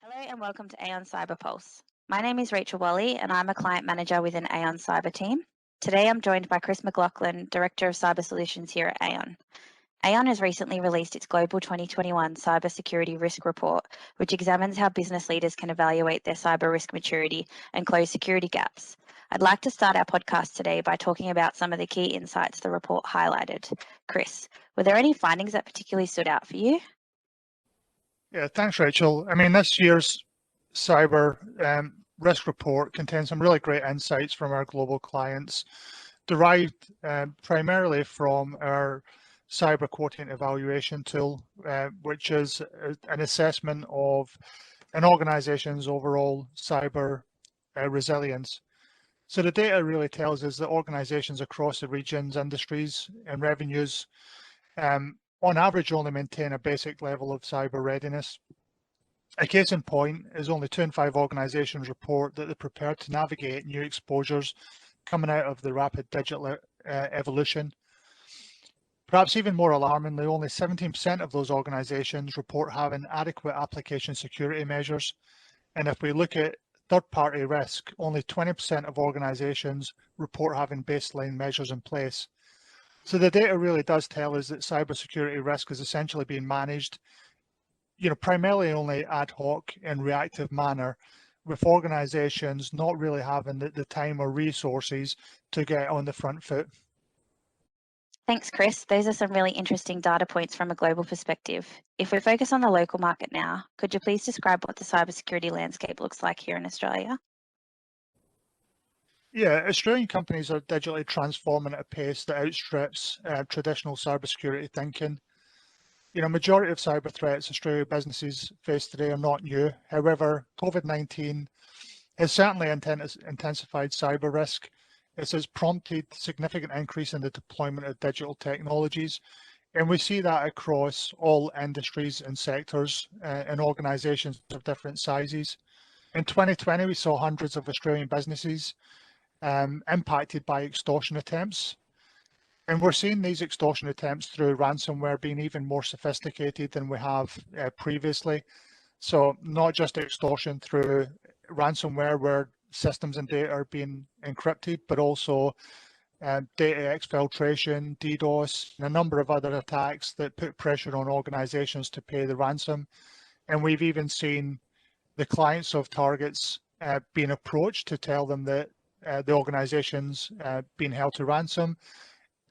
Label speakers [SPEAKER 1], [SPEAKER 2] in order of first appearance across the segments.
[SPEAKER 1] Hello and welcome to Aon Cyber Pulse. My name is Rachael Walley and I'm a client manager within Aon Cyber team. Today I'm joined by Chris McLaughlin, Director of Cyber Solutions here at Aon. Aon has recently released its Global 2021 Cybersecurity Risk Report, which examines how business leaders can evaluate their cyber risk maturity and close security gaps. I'd like to start our podcast today by talking about some of the key insights the report highlighted. Chris, were there any findings that particularly stood out for you?
[SPEAKER 2] Yeah, thanks, Rachel. This year's cyber risk report contains some really great insights from our global clients, derived primarily from our cyber quotient evaluation tool, which is an assessment of an organization's overall cyber resilience. So the data really tells us that organizations across the regions, industries, and revenues on average only maintain a basic level of cyber readiness. A case in point is only 2 in 5 organizations report that they're prepared to navigate new exposures coming out of the rapid digital evolution. Perhaps even more alarmingly, only 17% of those organizations report having adequate application security measures. And if we look at third-party risk, only 20% of organizations report having baseline measures in place. So the data really does tell us that cybersecurity risk is essentially being managed, primarily only ad hoc and reactive manner, with organizations not really having the time or resources to get on the front foot.
[SPEAKER 1] Thanks, Chris. Those are some really interesting data points from a global perspective. If we focus on the local market now, could you please describe what the cybersecurity landscape looks like here in Australia?
[SPEAKER 2] Yeah, Australian companies are digitally transforming at a pace that outstrips traditional cybersecurity thinking. Majority of cyber threats Australian businesses face today are not new. However, COVID-19 has certainly intensified cyber risk. It has prompted significant increase in the deployment of digital technologies. And we see that across all industries and sectors and organizations of different sizes. In 2020, we saw hundreds of Australian businesses impacted by extortion attempts. And we're seeing these extortion attempts through ransomware being even more sophisticated than we have previously. So not just extortion through ransomware where systems and data are being encrypted, but also data exfiltration, DDoS, and a number of other attacks that put pressure on organizations to pay the ransom. And we've even seen the clients of targets being approached to tell them that the organization's being held to ransom,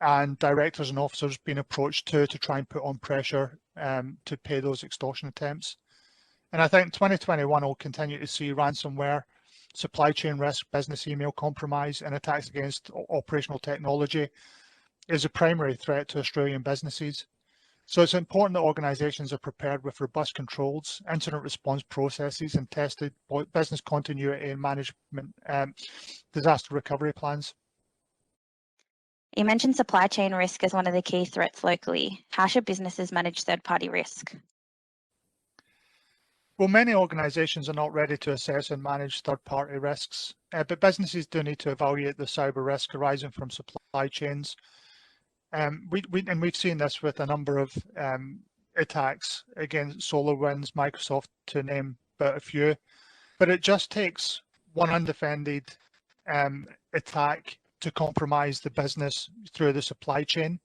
[SPEAKER 2] and directors and officers being approached to try and put on pressure to pay those extortion attempts. And I think 2021 will continue to see ransomware, supply chain risk, business email compromise, and attacks against operational technology is a primary threat to Australian businesses. So it's important that organizations are prepared with robust controls, incident response processes, and tested business continuity and management disaster recovery plans.
[SPEAKER 1] You mentioned supply chain risk as one of the key threats locally. How should businesses manage third-party risk?
[SPEAKER 2] Well, many organizations are not ready to assess and manage third-party risks, but businesses do need to evaluate the cyber risk arising from supply chains. We've seen this with a number of attacks against SolarWinds, Microsoft, to name but a few. But it just takes one undefended attack to compromise the business through the supply chain.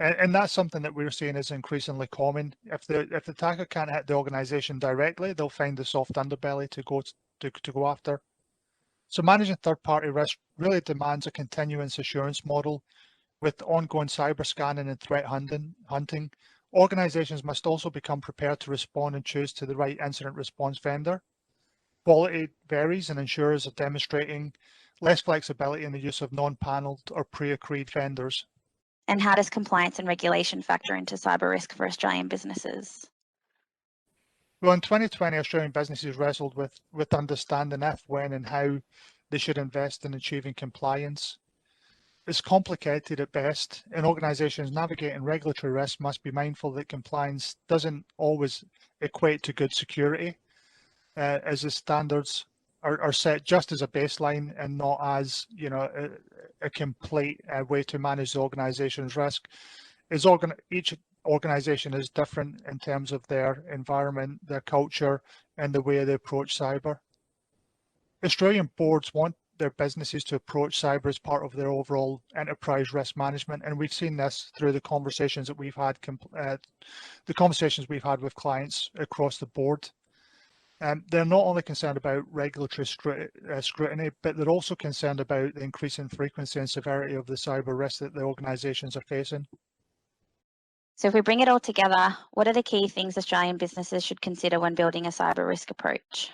[SPEAKER 2] And that's something that we're seeing is increasingly common. If the attacker can't hit the organization directly, they'll find the soft underbelly to go after. So managing third-party risk really demands a continuous assurance model with ongoing cyber scanning and threat hunting. Organizations must also become prepared to respond and choose to the right incident response vendor. Quality varies, and insurers are demonstrating less flexibility in the use of non-paneled or pre-agreed vendors.
[SPEAKER 1] And how does compliance and regulation factor into cyber risk for Australian businesses?
[SPEAKER 2] Well, in 2020, Australian businesses wrestled with understanding if, when, and how they should invest in achieving compliance. It's complicated at best, and organizations navigating regulatory risk must be mindful that compliance doesn't always equate to good security, as the standards are set just as a baseline and not as a complete way to manage the organization's risk. Each organization is different in terms of their environment, their culture, in the way they approach cyber. Australian boards want their businesses to approach cyber as part of their overall enterprise risk management, and we've seen this through the conversations that we've had, with clients across the board. They're not only concerned about regulatory scrutiny, but they're also concerned about the increasing frequency and severity of the cyber risks that the organisations are facing.
[SPEAKER 1] So if we bring it all together, what are the key things Australian businesses should consider when building a cyber risk approach?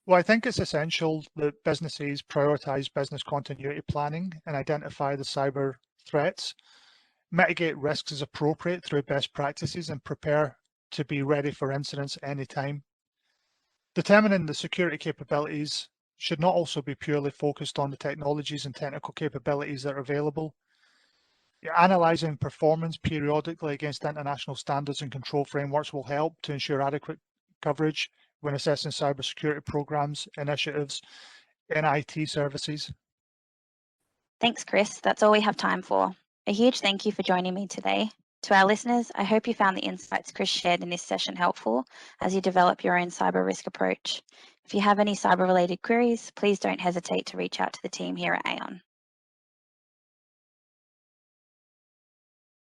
[SPEAKER 2] Well, I think it's essential that businesses prioritise business continuity planning and identify the cyber threats, mitigate risks as appropriate through best practices, and prepare to be ready for incidents anytime. Determining the security capabilities should not also be purely focused on the technologies and technical capabilities that are available. Analysing performance periodically against international standards and control frameworks will help to ensure adequate coverage when assessing cybersecurity programs, initiatives, and IT services.
[SPEAKER 1] Thanks, Chris. That's all we have time for. A huge thank you for joining me today. To our listeners, I hope you found the insights Chris shared in this session helpful as you develop your own cyber risk approach. If you have any cyber-related queries, please don't hesitate to reach out to the team here at Aon.